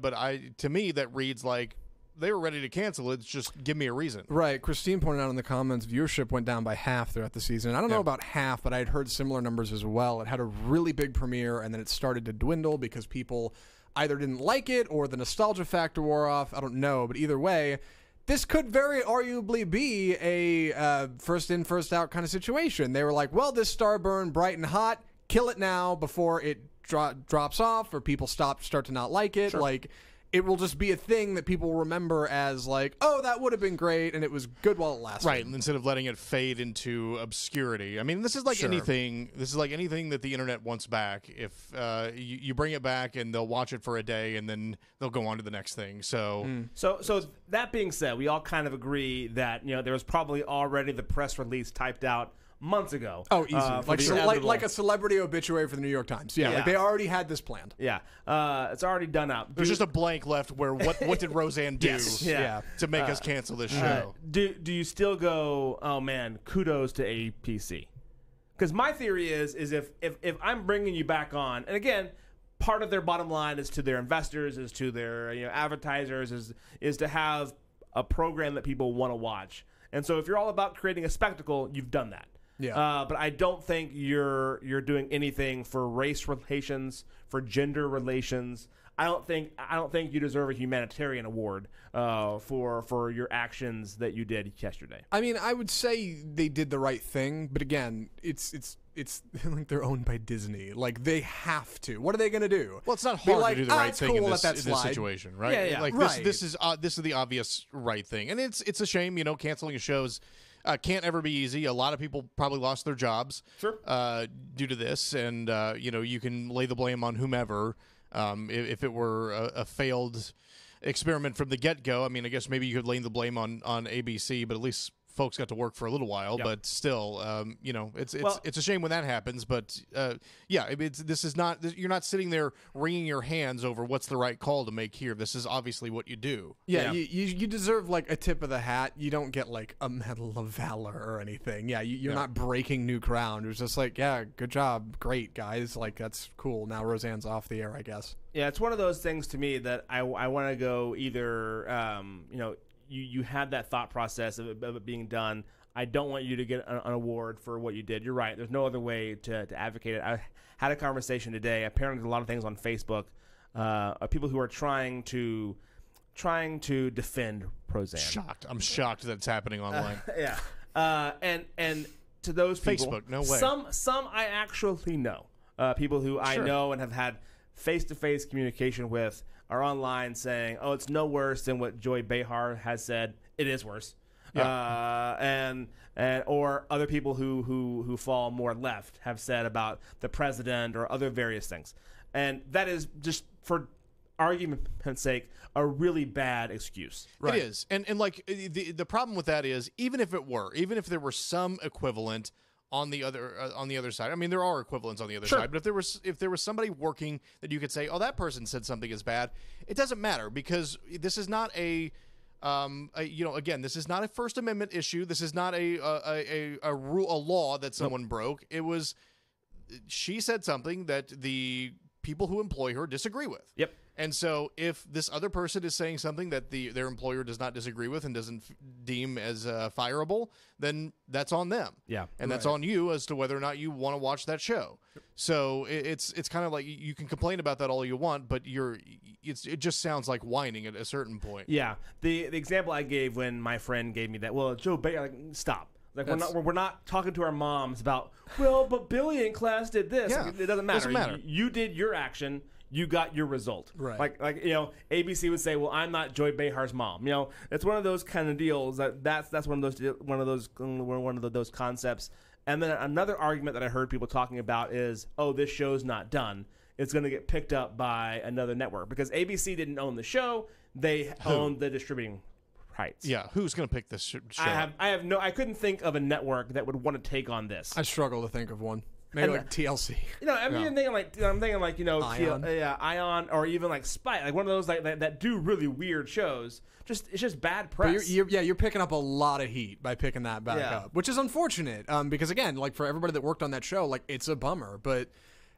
but to me that reads like they were ready to cancel it. It's just give me a reason. Right. Christine pointed out in the comments, viewership went down by half throughout the season. I don't know about half, but I had heard similar numbers as well. It had a really big premiere, and then it started to dwindle because people either didn't like it or the nostalgia factor wore off. I don't know, but either way, this could very arguably be a first in, first out kind of situation. They were like, well, this star burned bright and hot. Kill it now before it drops off or people start to not like it. Sure. Like, it will just be a thing that people remember as like, oh, that would have been great, and it was good while it lasted. Right, instead of letting it fade into obscurity. I mean, this is like anything. This is like anything that the internet wants back. If you bring it back, and they'll watch it for a day, and then they'll go on to the next thing. So, so that being said, we all kind of agree that there was probably already the press release typed out months ago. Oh, easy. Like a celebrity obituary for the New York Times. Yeah, like they already had this planned. Yeah, it's already done out. There's just a blank left where what did Roseanne do to make us cancel this show? Do you still go, oh man, kudos to APC? Because my theory is if I'm bringing you back on, and again, part of their bottom line is to their investors, is to their advertisers, is to have a program that people want to watch. And so if you're all about creating a spectacle, you've done that. Yeah. But I don't think you're doing anything for race relations, for gender relations. I don't think you deserve a humanitarian award for your actions that you did yesterday. I mean, I would say they did the right thing, but again, it's like they're owned by Disney. Like they have to. What are they going to do? Well, it's not hard like, to do the right it's thing cool, in let this that slide. situation, right? Yeah, yeah. Like Right. this is the obvious right thing, and it's a shame. Canceling a show's can't ever be easy. A lot of people probably lost their jobs due to this, and you can lay the blame on whomever. If it were a failed experiment from the get-go, I mean, I guess maybe you could lay the blame on ABC, but at least folks got to work for a little while. Yep. But still, it's a shame when that happens. But this is not, you're not sitting there wringing your hands over what's the right call to make here. This is obviously what you do. Yeah, you deserve like a tip of the hat. You don't get like a Medal of Valor or anything. Yeah, you're not breaking new ground. It was just like, yeah, good job, great guys. Like that's cool. Now Roseanne's off the air, I guess. Yeah, it's one of those things to me that I want to go either, you had that thought process of it being done. I don't want you to get an award for what you did. You're right. There's no other way to advocate it. I had a conversation today. Apparently, there's a lot of things on Facebook of people who are trying to defend Roseanne. I'm shocked that it's happening online. And to those people, Facebook, no way. Some I actually know. People who I know and have had face-to-face communication with are online saying, "Oh, it's no worse than what Joy Behar has said." It is worse. And or other people who fall more left have said about the president or other various things, and that is just for argument's sake a really bad excuse. Right. It is, and like the problem with that is even if there were some equivalent on the other side. I mean, there are equivalents on the other side, but if there was somebody working that you could say, oh, that person said something is bad, it doesn't matter because this is not again, this is not a First Amendment issue. This is not a law that someone broke. It was she said something that the people who employ her disagree with. Yep. And so if this other person is saying something that their employer does not disagree with and doesn't deem as fireable, then that's on them. Yeah. And that's on you as to whether or not you want to watch that show. So it's kind of like you can complain about that all you want, but it just sounds like whining at a certain point. Yeah. The example I gave when my friend gave me that, well, Joe Baker, like, stop. Like we're not talking to our moms about, well, but Billy in class did this. Yeah. Like, it doesn't matter. Doesn't matter. You did your action. You got your result. Right. Like ABC would say, well, I'm not Joy Behar's mom. It's one of those kind of deals that's one of those concepts. And then another argument that I heard people talking about is, oh, this show's not done. It's going to get picked up by another network because ABC didn't own the show. They owned the distributing rights. Yeah. Who's going to pick this show? I couldn't think of a network that would want to take on this. I struggle to think of one. Maybe like TLC. I'm thinking like Ion. Ion, or even like Spike, like one of those like that do really weird shows. It's just bad press. But you're picking up a lot of heat by picking that back up, which is unfortunate. Because again, like for everybody that worked on that show, like it's a bummer. But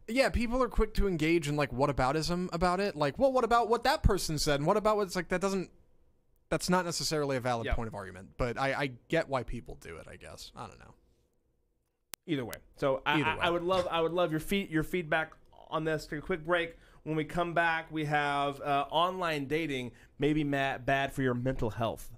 yeah, people are quick to engage in like whataboutism about it. Like, well, what about what that person said, and what about what's like that's not necessarily a valid point of argument. But I get why people do it. I guess I don't know. Either way. So I would love your feedback on this. Take a quick break. When we come back, we have online dating may be bad for your mental health.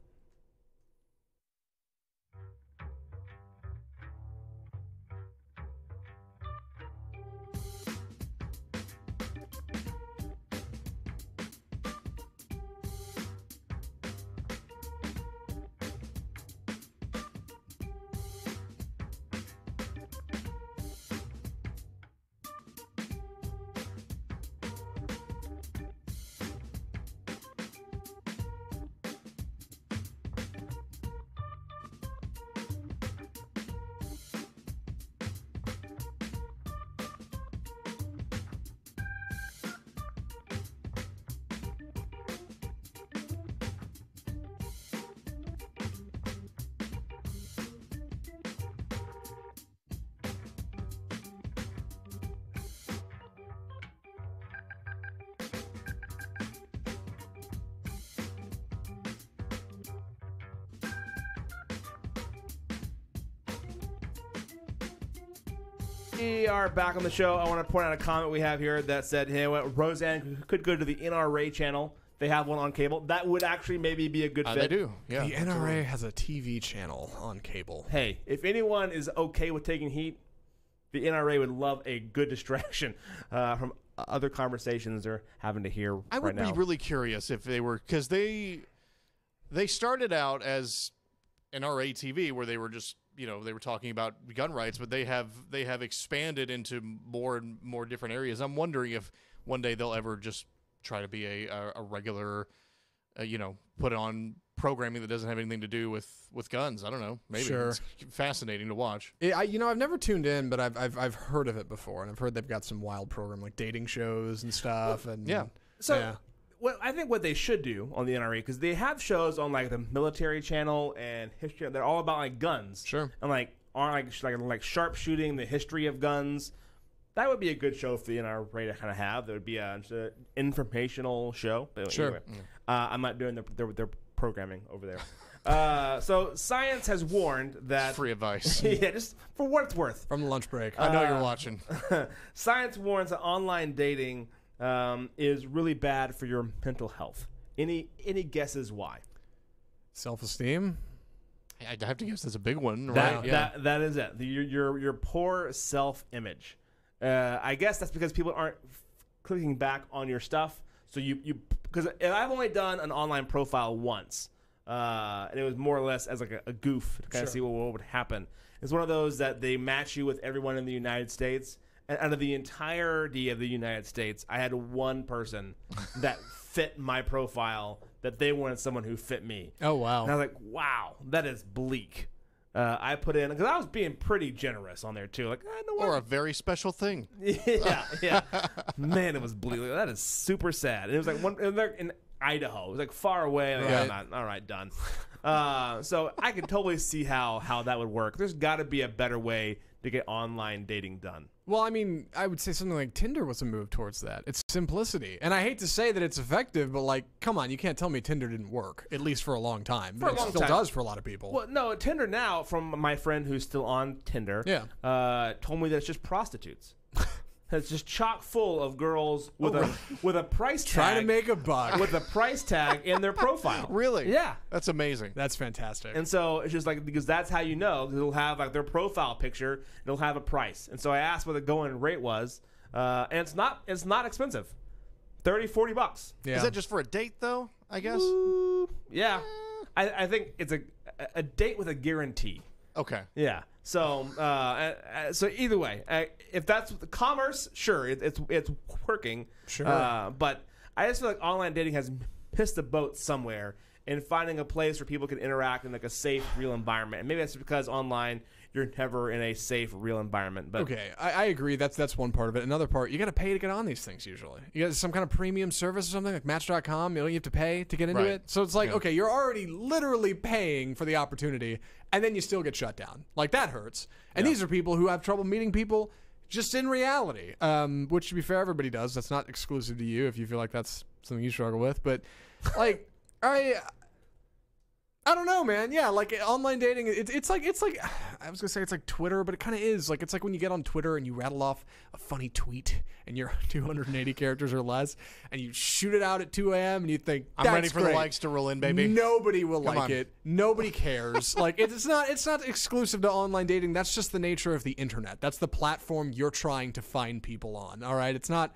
We are back on the show. I want to point out a comment we have here that said, hey, Roseanne could go to the NRA channel. They have one on cable. That would actually maybe be a good fit. They do. Yeah. The NRA has a TV channel on cable. Hey, if anyone is okay with taking heat, the NRA would love a good distraction from other conversations they're having to hear right now. I would be really curious if they were, because they started out as NRA TV, where they were just, they were talking about gun rights, but they have expanded into more and more different areas. I'm wondering if one day they'll ever just try to be a regular, put on programming that doesn't have anything to do with guns. I don't know. Maybe it's fascinating to watch. I've never tuned in, but I've heard of it before, and I've heard they've got some wild program like dating shows and stuff. And I think what they should do on the NRA, because they have shows on like the military channel and history, they're all about like guns, and like sharpshooting, the history of guns. That would be a good show for the NRA to kind of have. There would be an informational show. But anyway, I'm not doing their programming over there. So science has warned that free advice. Yeah, just for what it's worth. From the lunch break. I know you're watching. Science warns that online dating is really bad for your mental health. Any guesses why? Self-esteem. I have to guess that's a big one, right? That is it. Your poor self-image. I guess that's because people aren't clicking back on your stuff. So because I've only done an online profile once, and it was more or less as like a goof to kind of see what would happen. It's one of those that they match you with everyone in the United States, and out of the entirety of the United States, I had one person that fit my profile that they wanted someone who fit me. Oh wow! And I was like, wow, that is bleak. I put in, because I was being pretty generous on there too, like or a very special thing. yeah. Man, it was bleak. That is super sad. And it was like in Idaho. It was like far away. Like, I'm not, all right, done. So I could totally see how that would work. There's got to be a better way to get online dating done. Well, I mean, I would say something like Tinder was a move towards that. It's simplicity. And I hate to say that it's effective, but like, come on, you can't tell me Tinder didn't work, at least for a long time. It still does for a lot of people. Well, no, Tinder now, from my friend who's still on Tinder, told me that it's just prostitutes. It's just chock full of girls with a price tag. Trying to make a buck. With a price tag in their profile. Really? Yeah. That's amazing. That's fantastic. And so it's just like, because that's how you know. It'll have like their profile picture. It'll have a price. And so I asked what the going rate was. And it's not expensive. $30-$40. Yeah. Is that just for a date though, I guess? Yeah. I think it's a date with a guarantee. Okay. Yeah. So so either way, if that's the commerce, sure, it's working. Sure. But I just feel like online dating has missed the boat somewhere in finding a place where people can interact in like a safe, real environment. And maybe that's because online you're never in a safe, real environment. But okay, I agree. That's one part of it. Another part, you got to pay to get on these things usually. You got some kind of premium service or something like Match.com. You have to pay to get into it. So it's like, okay, you're already literally paying for the opportunity, and then you still get shut down. Like that hurts. And these are people who have trouble meeting people just in reality. Which, to be fair, everybody does. That's not exclusive to you if you feel like that's something you struggle with. But like, I don't know, man. Yeah, like online dating, it's like I was gonna say it's like Twitter, but it kind of is. Like it's like when you get on Twitter and you rattle off a funny tweet and you're 280 characters or less, and you shoot it out at 2 a.m. and you think I'm ready for the likes to roll in, baby. Nobody will like it. Nobody cares. Like it's not exclusive to online dating. That's just the nature of the internet. That's the platform you're trying to find people on. All right, it's not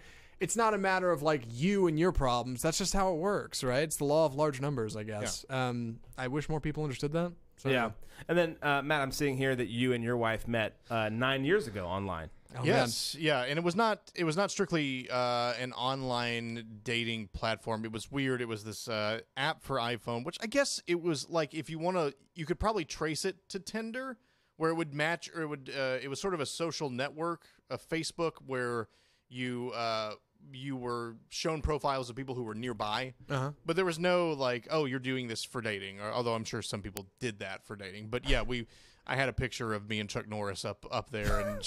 a matter of like you and your problems. That's just how it works, right? It's the law of large numbers, I guess. Yeah. I wish more people understood that. So, yeah. And then, Matt, I'm seeing here that you and your wife met 9 years ago online. Oh, yes. Man. Yeah. And it was not strictly an online dating platform. It was weird. It was this app for iPhone, which I guess it was like, if you want to, you could probably trace it to Tinder, where it would match, or it was sort of a social network, a Facebook, where you were shown profiles of people who were nearby, but there was no like, oh, you're doing this for dating. Although I'm sure some people did that for dating. But yeah, I had a picture of me and Chuck Norris up there, and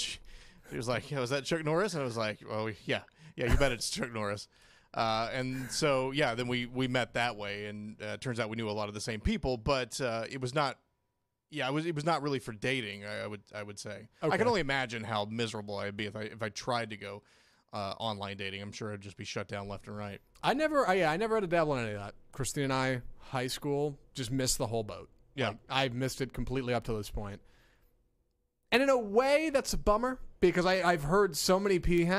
he was like, "Yeah, was that Chuck Norris?" And I was like, "Oh yeah, you bet it's Chuck Norris." And so yeah, then we met that way, and turns out we knew a lot of the same people, but it was not Yeah, it was not really for dating. I would say. Okay. I can only imagine how miserable I'd be if I tried to go online dating. I'm sure I'd just be shut down left and right. I never had to dabble in any of that. Christine and I, high school, just missed the whole boat. Yeah. Like, I've missed it completely up to this point. And in a way, that's a bummer because I've heard so many people.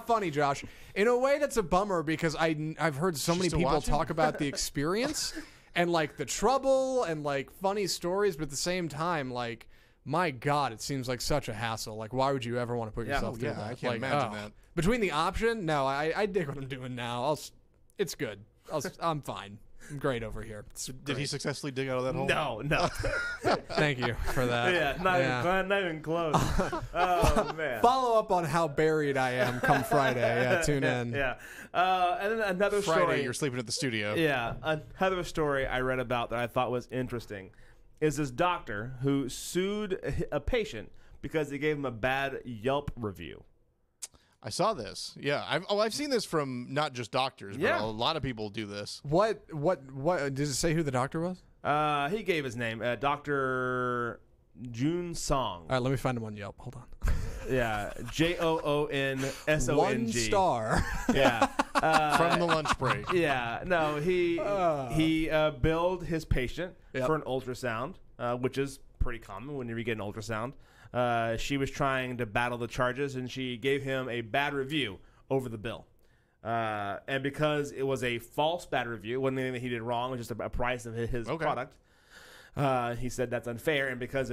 Funny, Josh. In a way, that's a bummer because I've heard so many still people watching? talk about the experience and like the trouble and like funny stories, but at the same time, like, my God, it seems like such a hassle. Like, why would you ever want to put yourself through that? I can't Like, imagine that. Between the option, no, I dig what I'm doing now. It's good. I'm fine. I'm great over here. Did he successfully dig out of that hole? No. Thank you for that. Yeah, not even close. Oh man. Follow up on how buried I am come Friday. Yeah, tune in. Yeah. And then another Friday, story. you're sleeping at the studio. Yeah, another story I read about that I thought was interesting is this doctor who sued a patient because he gave him a bad Yelp review. I saw this. Yeah, I've seen this from not just doctors, but Yeah. a lot of people do this. What did it say who the doctor was? He gave his name, Dr. Jun Song. All right, let me find him on Yelp. Hold on. Yeah, JOONSONG. 1 star. Yeah. From the lunch break. Yeah, no, he billed his patient Yep. for an ultrasound, which is pretty common whenever you get an ultrasound. She was trying to battle the charges, and she gave him a bad review over the bill. And because it was a false bad review, it wasn't anything that he did wrong, it was just a price of his product. He said that's unfair, and because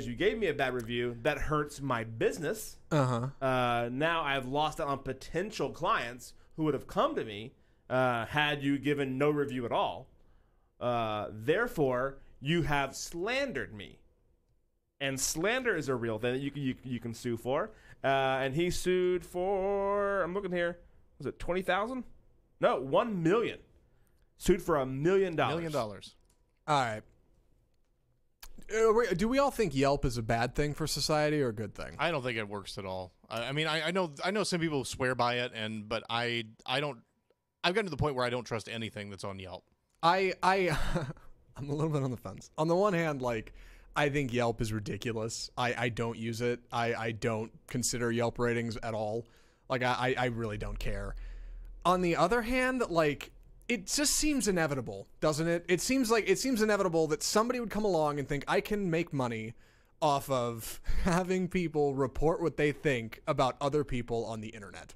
you gave me a bad review, that hurts my business. Now I've lost out on potential clients who would have come to me had you given no review at all. Therefore, you have slandered me, and slander is a real thing that you can sue for. And he sued for, I'm looking here, was it $20,000? No, $1 million. Sued for $1 million. $1 million. All right. Do we all think Yelp is a bad thing for society or a good thing? I don't think it works at all. I mean, I know some people swear by it, but I don't. I've gotten to the point where I don't trust anything that's on Yelp. I'm a little bit on the fence. On the one hand, like, I think Yelp is ridiculous. I don't use it. I don't consider Yelp ratings at all. Like, I really don't care. On the other hand, like, it just seems inevitable, doesn't it? It seems inevitable that somebody would come along and think, I can make money off of having people report what they think about other people on the internet.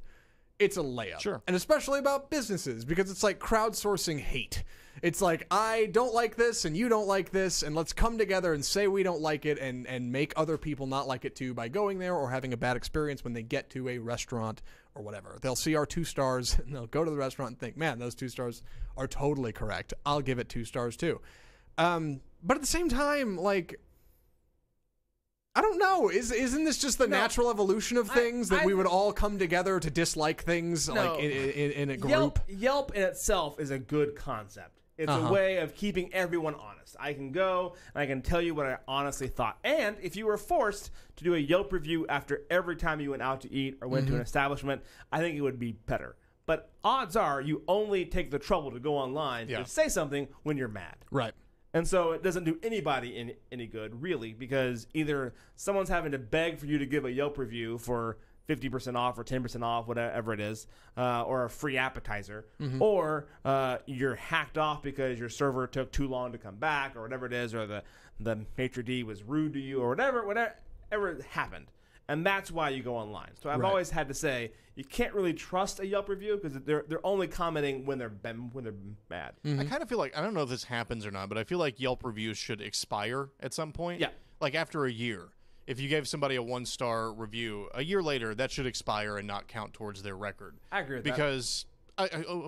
It's a layup. Sure. And especially about businesses, because it's like crowdsourcing hate. It's like, I don't like this and you don't like this, and let's come together and say we don't like it and make other people not like it too by going there or having a bad experience when they get to a restaurant or whatever. They'll see our 2 stars and they'll go to the restaurant and think, man, those 2 stars are totally correct. I'll give it 2 stars too. But at the same time, like, I don't know. Isn't this just the natural evolution of things that we would all come together to dislike things like in a group? Yelp in itself is a good concept. It's a way of keeping everyone honest. I can go and I can tell you what I honestly thought. And if you were forced to do a Yelp review after every time you went out to eat or went to an establishment, I think it would be better. But odds are you only take the trouble to go online to say something when you're mad. Right. And so it doesn't do anybody any good, really, because either someone's having to beg for you to give a Yelp review for 50% off or 10% off, whatever it is, or a free appetizer, or you're hacked off because your server took too long to come back, or whatever it is, or the maitre d' was rude to you, or whatever happened. And that's why you go online. So I've always had to say you can't really trust a Yelp review because they're only commenting when they're mad. I kind of feel like, I don't know if this happens or not, but I feel like Yelp reviews should expire at some point. Yeah. Like after a year. If you gave somebody a 1-star review, a year later, that should expire and not count towards their record. I agree with because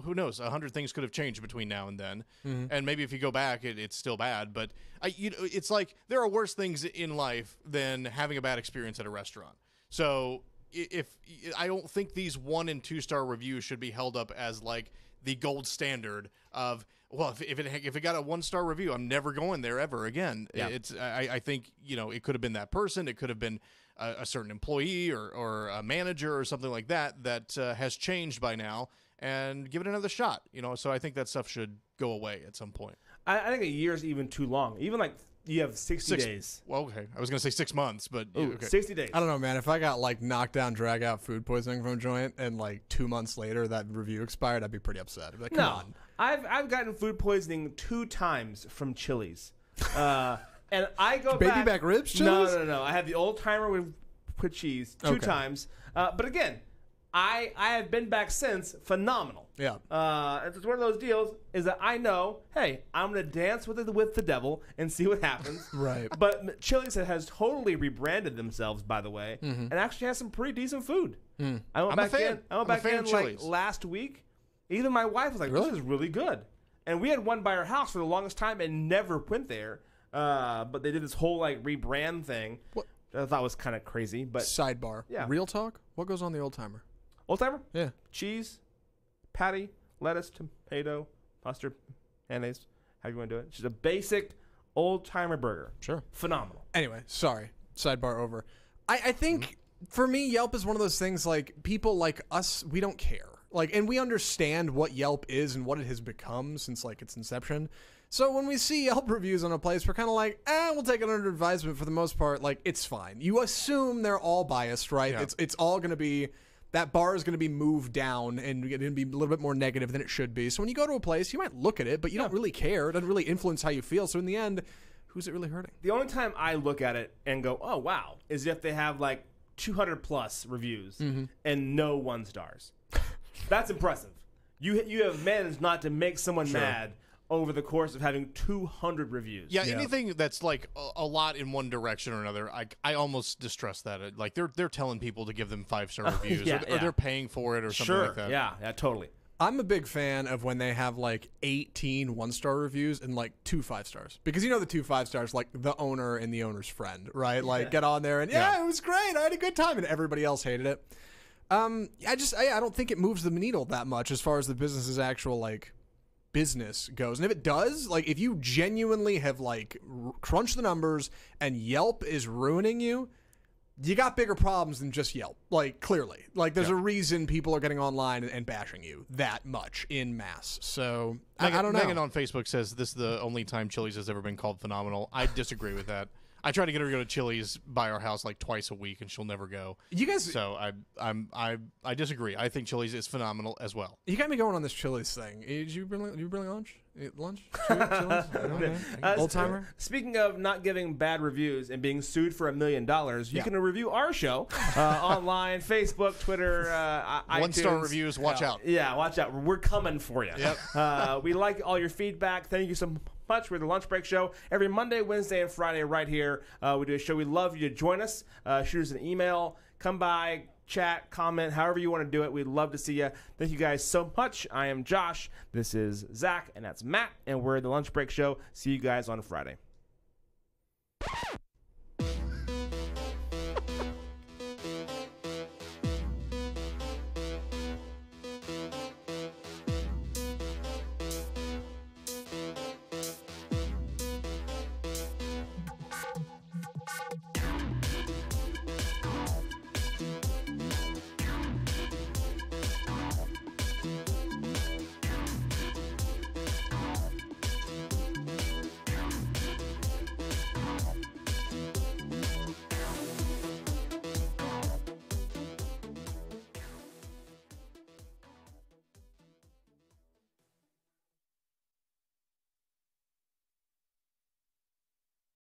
who knows? 100 things could have changed between now and then. And maybe if you go back, it's still bad. But it's like there are worse things in life than having a bad experience at a restaurant. So if I don't think these 1- and 2-star reviews should be held up as like the gold standard of, well, if it got a 1-star review, I'm never going there ever again. Yeah. I think, it could have been that person. It could have been a certain employee or a manager or something like that has changed by now, and give it another shot. So I think that stuff should go away at some point. I think a year is even too long. Even like You have 60 days. Well, okay. I was going to say 6 months, but Ooh, okay. 60 days. I don't know, man. If I got like knocked down, drag out food poisoning from a joint, and like 2 months later that review expired, I'd be pretty upset. I'd be like, come on. I've gotten food poisoning 2 times from Chili's, and I go Baby back ribs, Chili's? No. I had the old timer with cheese 2 times, but again, I have been back since. Phenomenal. Yeah. It's one of those deals is that I know, hey, I'm gonna dance with the devil and see what happens. Right. But Chili's has totally rebranded themselves, by the way, and actually has some pretty decent food. I went back in. I went back in like last week. Even my wife was like, "This is really good," and we had one by our house for the longest time and never went there. But they did this whole like rebrand thing. What? I thought was kind of crazy. But Sidebar. Yeah. Real talk. What goes on the old timer? old timer. Yeah. Cheese, patty, lettuce, tomato, mustard, mayonnaise. How you want to do it? Just a basic old timer burger. Sure. Phenomenal. Anyway, sorry. Sidebar over. I think for me, Yelp is one of those things like people like us, we don't care. Like, and we understand what Yelp is and what it has become since like its inception. So when we see Yelp reviews on a place, we're kind of like, we'll take it under advisement for the most part. Like, it's fine. You assume they're all biased, right? Yeah. It's all going to be, that bar is going to be moved down and going to be a little bit more negative than it should be. So when you go to a place, you might look at it, but you don't really care. It doesn't really influence how you feel. So in the end, who's it really hurting? The only time I look at it and go, oh, wow, is if they have like 200 plus reviews and no 1 stars. That's impressive. You have managed not to make someone mad over the course of having 200 reviews. Yeah, anything that's like a lot in one direction or another, I almost distrust that. Like they're telling people to give them 5-star reviews, or they're paying for it or something like that. Yeah, totally. I'm a big fan of when they have like 18 1-star reviews and like 2 5-stars, because you know the 2 5-stars, like the owner and the owner's friend, right? Like get on there and it was great, I had a good time, and everybody else hated it. I don't think it moves the needle that much as far as the business's actual like business goes. And if it does, like if you genuinely have like crunched the numbers and Yelp is ruining you, you got bigger problems than just Yelp. Like clearly, like there's a reason people are getting online and bashing you that much in mass. So I don't know. Megan on Facebook says this is the only time Chili's has ever been called phenomenal. I disagree with that. I try to get her to go to Chili's by our house like twice a week, and she'll never go. You guys, so I disagree. I think Chili's is phenomenal as well. You got me going on this Chili's thing. Did you bring lunch? Lunch? Chili's? Okay. Old timer. Speaking of not giving bad reviews and being sued for $1 million, you can review our show online, Facebook, Twitter, iTunes. 1-star reviews. Watch out. Yeah, watch out. We're coming for you. Yep. We like all your feedback. Thank you so much. We're the Lunch Break Show every Monday, Wednesday, and Friday right here. We do a show. We'd love you to join us. Shoot us an email. Come by, chat, comment, however you want to do it. We'd love to see you. Thank you guys so much. I am Josh. This is Zach, and that's Matt, and we're the Lunch Break Show. See you guys on Friday.